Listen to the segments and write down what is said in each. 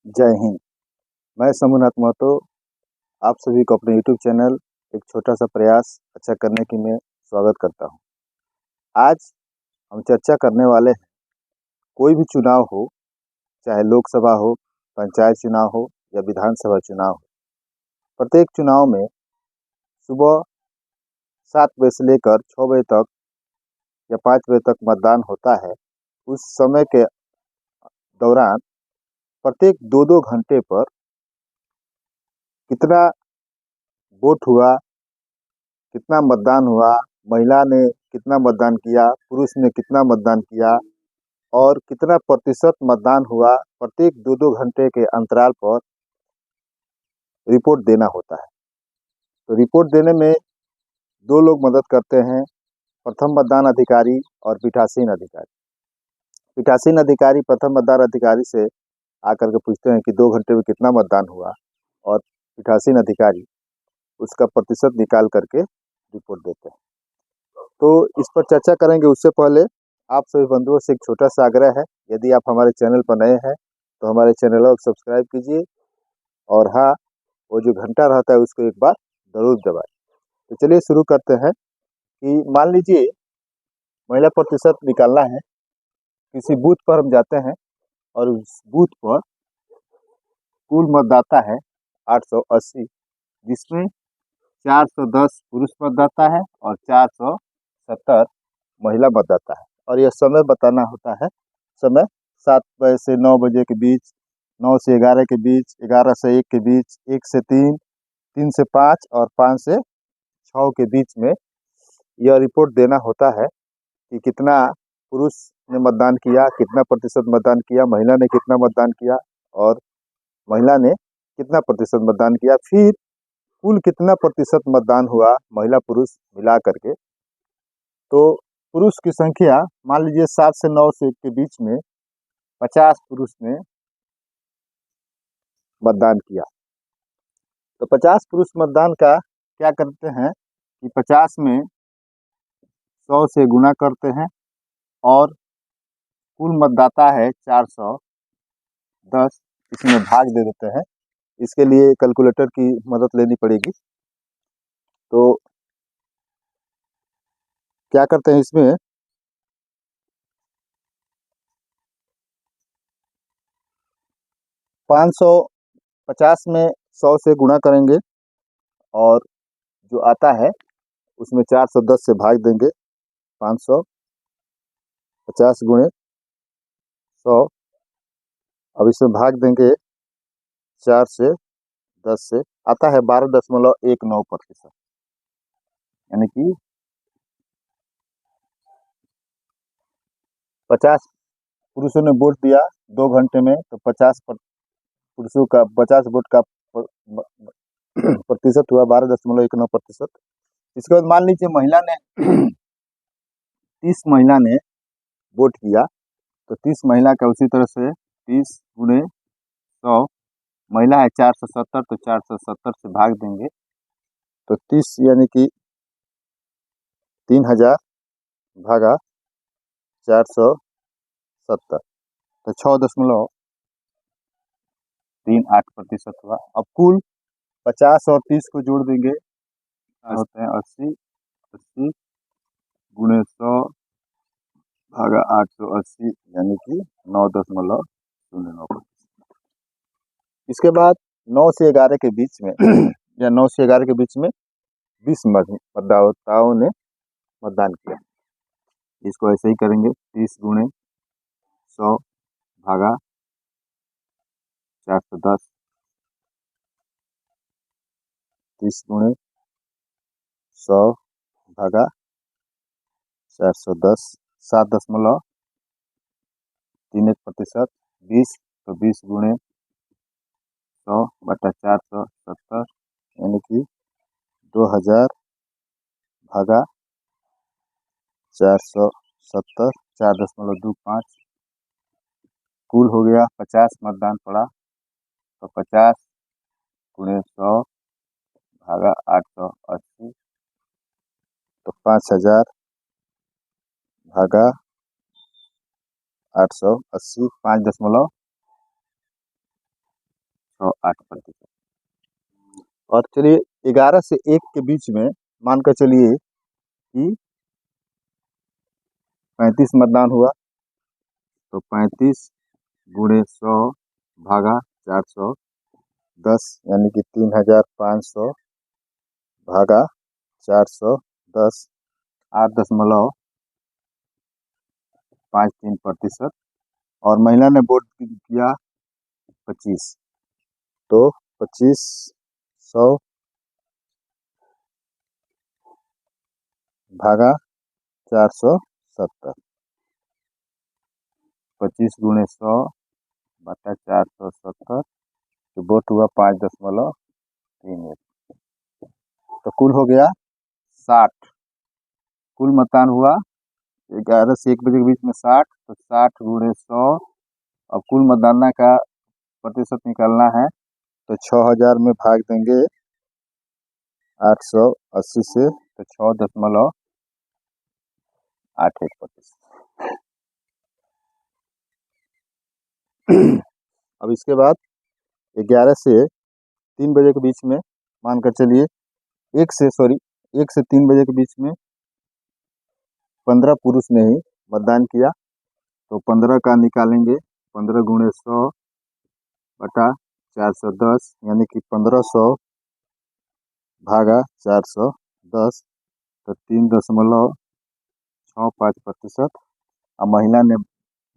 जय हिंद। मैं शंभुनाथ महतो आप सभी को अपने यूट्यूब चैनल एक छोटा सा प्रयास अच्छा करने की मैं स्वागत करता हूं। आज हम चर्चा करने वाले हैं, कोई भी चुनाव हो, चाहे लोकसभा हो, पंचायत चुनाव हो या विधानसभा चुनाव हो, प्रत्येक चुनाव में सुबह 7 बजे से लेकर 6 बजे तक या 5 बजे तक मतदान होता है। उस समय के दौरान प्रत्येक 2-2 घंटे पर कितना वोट हुआ, कितना मतदान हुआ, महिला ने कितना मतदान किया, पुरुष ने कितना मतदान किया और कितना प्रतिशत मतदान हुआ, प्रत्येक 2-2 घंटे के अंतराल पर रिपोर्ट देना होता है। तो रिपोर्ट देने में 2 लोग मदद करते हैं, प्रथम मतदान अधिकारी और पीठासीन अधिकारी। पीठासीन अधिकारी प्रथम मतदान अधिकारी से आकर के पूछते हैं कि 2 घंटे में कितना मतदान हुआ, और पीठासीन अधिकारी उसका प्रतिशत निकाल करके रिपोर्ट देते हैं। तो इस पर चर्चा करेंगे। उससे पहले आप सभी बंधुओं से एक छोटा सा आग्रह है, यदि आप हमारे चैनल पर नए हैं तो हमारे चैनल को सब्सक्राइब कीजिए, और हाँ, वो जो घंटा रहता है उसको एक बार जरूर दबाएं। तो चलिए शुरू करते हैं कि मान लीजिए महिला प्रतिशत निकालना है। किसी बूथ पर हम जाते हैं और उस बूथ पर कुल मतदाता है 880, जिसमें 410 पुरुष मतदाता है और 470 महिला मतदाता है। और यह समय बताना होता है। समय 7 बजे से 9 बजे के बीच, 9 से 11 के बीच, 11 से 1 के बीच, 1 से 3, 3 से 5 और 5 से 6 के बीच में यह रिपोर्ट देना होता है कि कितना पुरुष ने मतदान किया, कितना प्रतिशत मतदान किया, महिला ने कितना मतदान किया और महिला ने कितना प्रतिशत मतदान किया, फिर कुल कितना प्रतिशत मतदान हुआ महिला पुरुष मिला करके। तो पुरुष की संख्या मान लीजिए 7 से 9 से के बीच में 50 पुरुष ने मतदान किया। तो 50 पुरुष मतदान का क्या करते हैं कि 50 में 100 से गुना करते हैं और कुल मतदाता है 410, इसमें भाग दे देते हैं। इसके लिए कैलकुलेटर की मदद लेनी पड़ेगी। तो क्या करते हैं, इसमें 550 में 100 से गुणा करेंगे और जो आता है उसमें 410 से भाग देंगे। 550 गुणे 100, अब इसमें भाग देंगे 4 से 10 से, आता है 12.19%। यानी कि 50 पुरुषों ने वोट दिया 2 घंटे में, तो 50 पुरुषों का 50 वोट का प्रतिशत हुआ 12.19%। इसके बाद मान लीजिए महिला ने 30 महिला ने वोट किया, तो 30 महिला का उसी तरह से 30 गुणे 100, महिला है 470, तो 470 से भाग देंगे। तो 30 यानी कि 3000 भागा 470, तो 6.38% हुआ। अब कुल 50 और 30 को जोड़ देंगे, होते हैं 80। 80 गुणे 100 भागा 880, यानी कि 9.09%। इसके बाद 9 से 11 के बीच में या 9 से 11 के बीच में 20 मतदाताओं ने मतदान किया। इसको ऐसे ही करेंगे, 30 गुणे 100 भागा 410, 30 गुणे 100 भागा 410, 7.31%। 20, तो 20 गुणे 100 बटा 470, यानी कि 2000 भागा 470, 4.25। कुल हो गया 50 मतदान पड़ा, तो 50 गुणे 100 भागा 880, तो 5000 भागा 880, 5.25 108%। और चलिए 11 से 1 के बीच में मानकर चलिए कि 35 मतदान हुआ, तो 35 गुणे 100 भागा 410 यानी कि 3500 भागा 410, 8.53%। और महिला ने वोट किया 25, तो 2500 भागा 470, 25 गुणे 100 बटा 470, तो वोट हुआ 5.31। तो कुल हो गया 60। कुल मतदान हुआ 11 से 1 बजे के बीच में 60, तो 60 गुणे 100। अब कुल मतदान का प्रतिशत निकालना है, तो 6000 में भाग देंगे 880 से, तो 6.81%। अब इसके बाद 11 से 3 बजे के बीच में मानकर चलिए 1 से 3 बजे के बीच में 15 पुरुष ने ही मतदान किया, तो 15 का निकालेंगे, 15 गुणे 100 बटा 410 यानी कि 1500 भागा 410, तो 3.65%। और महिला ने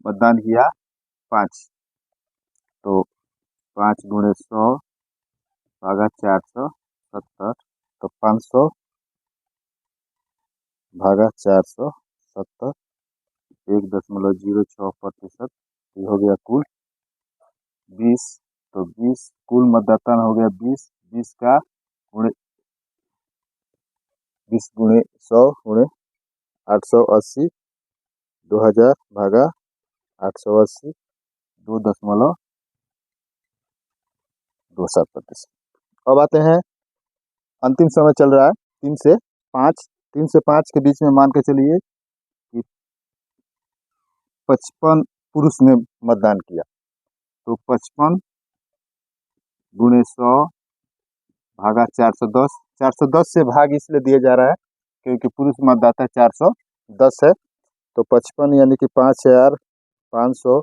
मतदान किया 5, तो 5 गुणे 100 भागा 470, तो 500 भागा 470, 1.06%। ये हो गया कुल 20, तो 20 कुल मतदाता हो गया 20। 20 का गुणे 20 गुणे 100 गुणे 880, 2000 भागा 880, 2.27%। अब आते हैं, अंतिम समय चल रहा है 3 से 5। 3 से 5 के बीच में मान के चलिए कि 55 पुरुष ने मतदान किया, तो 55 गुणे 100 भागा 410। 410 से भाग इसलिए दिया जा रहा है क्योंकि पुरुष मतदाता 410 है, तो 55 यानी कि 5500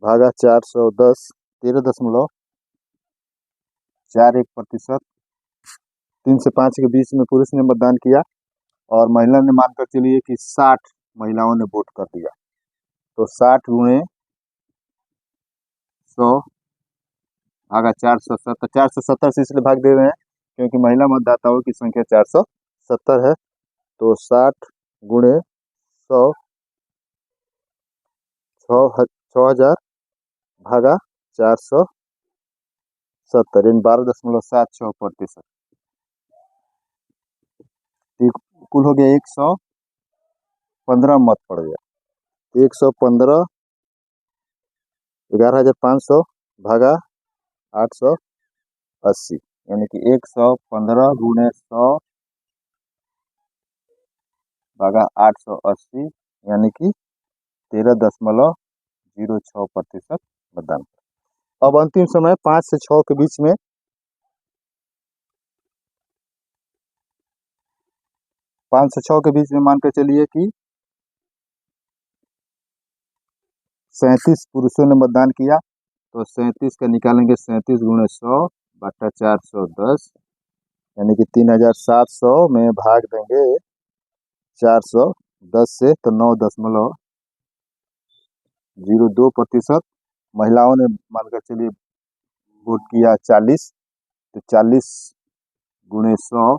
भागा 410, 13.41%। 3 से 5 के बीच में पुरुष ने मतदान किया और महिला ने मानकर चलिए कि 60 महिलाओं ने वोट कर दिया, तो 60 गुणे 100 भागा 470। 470 से इसलिए भाग दे रहे हैं क्योंकि महिला मतदाताओं की संख्या 470 है, तो 60 गुणे 100 6000 भागा 470 यानी 12.76%। कुल हो गया 115 मत पड़ गया। 115 11,500 भागा 880 यानी कि 115 गुणे 100 भागा 880 यानी कि 13.06% मतदान। अब अंतिम समय 5 से 6 के बीच में 5 से 6 के बीच में मान के चलिए कि 37 पुरुषों ने मतदान किया, तो 37 का निकालेंगे, 37 गुणे 100 बटा 410 यानी कि 3700 में भाग देंगे 410 से, तो 9.02%। महिलाओं ने मानकर चलिए वोट किया 40, तो 40 गुणे 100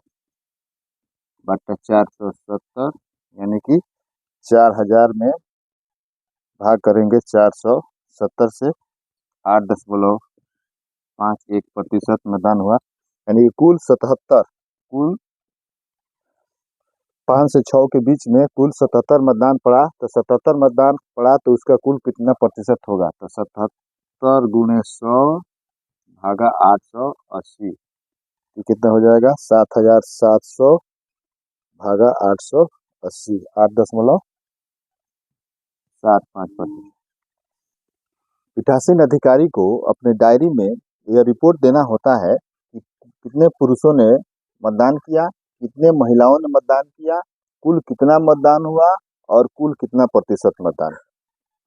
बटा 470 यानी कि 4000 में भाग करेंगे 470 से, 8.51% मतदान हुआ यानी कि कुल 77। कुल 5 से 6 के बीच में कुल 77 मतदान पड़ा, तो 77 मतदान पड़ा तो उसका कुल कितना प्रतिशत होगा, तो 77 गुणे 100 भागा 880, ये कितना हो जाएगा 7700 भागा 880, 8.75%। पीठासीन अधिकारी को अपने डायरी में यह रिपोर्ट देना होता है कि कितने पुरुषों ने मतदान किया, कितने महिलाओं ने मतदान किया, कुल कितना मतदान हुआ और कुल कितना प्रतिशत मतदान।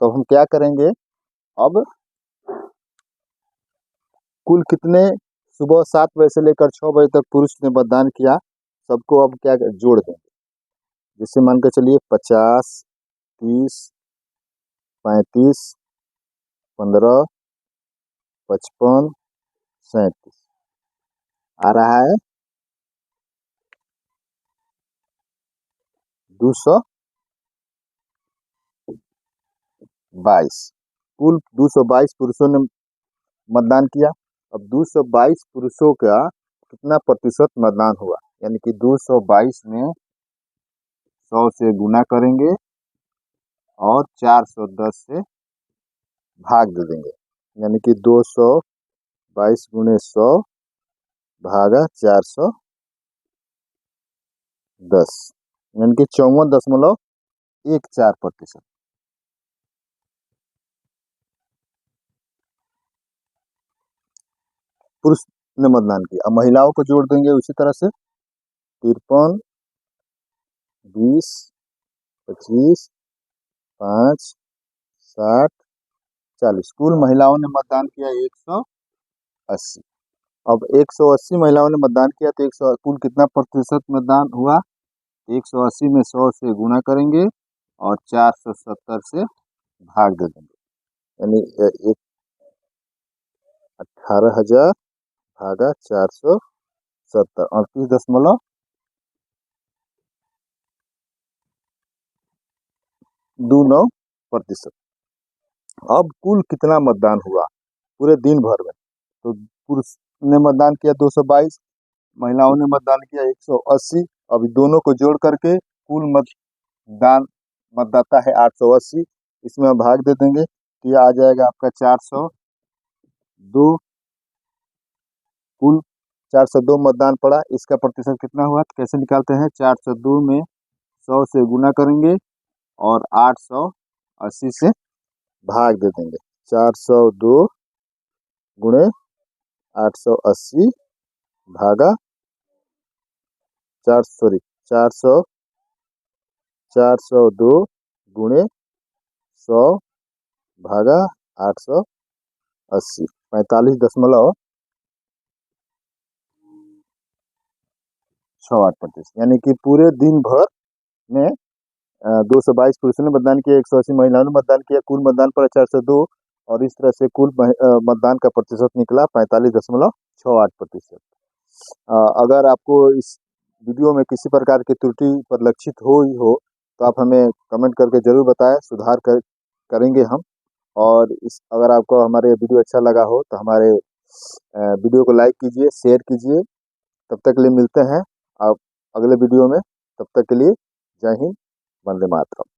तो हम क्या करेंगे, अब कुल कितने सुबह 7 बजे से लेकर 6 बजे तक पुरुष ने मतदान किया, सबको अब क्या जोड़ देंगे। जैसे मान के चलिए 50, 30, 35, 15, 55, 37 आ रहा है 222। कुल 222 पुरुषों ने मतदान किया। अब 222 पुरुषों का कितना प्रतिशत मतदान हुआ, यानी कि 222 में 100 से गुना करेंगे और 410 से भाग दे देंगे, यानी कि 222 गुणे 100 भागा 410, यानी कि 54.14%। पुरुष ने मतदान किया। अब महिलाओं को जोड़ देंगे उसी तरह से 53, 20, 25, 5, 60, 40। कुल महिलाओं ने मतदान किया 180। अब 180 महिलाओं ने मतदान किया तो 100 कुल कितना प्रतिशत मतदान हुआ, 180 में 100 से गुना करेंगे और 470 से भाग दे देंगे, यानी 18,000 भागा 470, 38.29%। अब कुल कितना मतदान हुआ पूरे दिन भर में, तो पुरुष ने मतदान किया 222, महिलाओं ने मतदान किया 180। अब दोनों को जोड़ करके कुल मतदान मतदाता है 880, इसमें भाग दे देंगे तो यह आ जाएगा आपका 402। कुल 402 मतदान पड़ा, इसका प्रतिशत कितना हुआ तो कैसे निकालते हैं, 402 में 100 से गुना करेंगे और 880 से भाग दे देंगे। 402 गुणे 880 भागा 402 गुणे 100 भागा 880, 45.68%, यानी कि पूरे दिन भर में 222 पुरुषों ने मतदान किया, 180 महिलाओं ने मतदान किया, कुल मतदान पर 402 और इस तरह से कुल मतदान का प्रतिशत निकला 45.68%। अगर आपको इस वीडियो में किसी प्रकार की त्रुटि परिलक्षित हो तो आप हमें कमेंट करके जरूर बताएं, सुधार करेंगे हम। और इस अगर आपको हमारे वीडियो अच्छा लगा हो तो हमारे वीडियो को लाइक कीजिए, शेयर कीजिए। तब तक के लिए मिलते हैं आप अगले वीडियो में, तब तक के लिए जय हिंद, वंदे मातरम।